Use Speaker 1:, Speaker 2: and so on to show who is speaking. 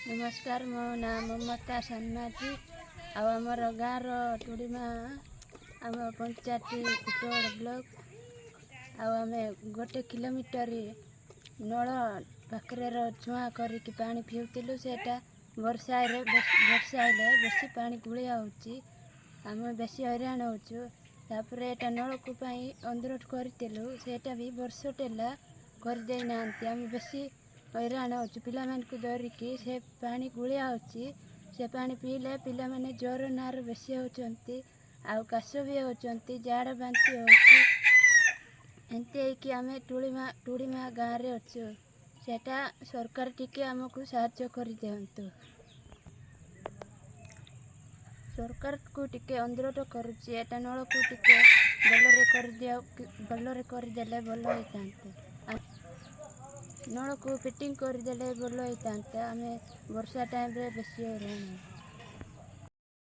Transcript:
Speaker 1: नमस्कार मो ना ममता सानमाझी आमर गाँव टुड़ीमा आम पंचायत कुटोड़ ब्लॉक आम गोटे किलोमीटर नल पाखे चुआ करके पानी पिउलु से वर्षा हेले बेसी पानी गुलिया होम बेसी हैरान होपर एटा नलकूप अनुरोध करूँ से भी वर्ष टेला करदेना आम बेसी हैरान हो पिला को धरिकी से पानी गुलिया से पानी पीले पिला माने ज्वर नार बेसी होती काश भी होती झाड़ बांती होती आम टुड़ीमा गाँव रे अच्छु सेटा सरकार टिके आमको साहाय्य कर दिंतु। सरकार को टिके अनुरोध करुच्ची एटा नल को टिके भलरे करदेले भल होता नल को फिटिंग करदेले भल होता आम वर्षा टाइम रे बेसी हैरान।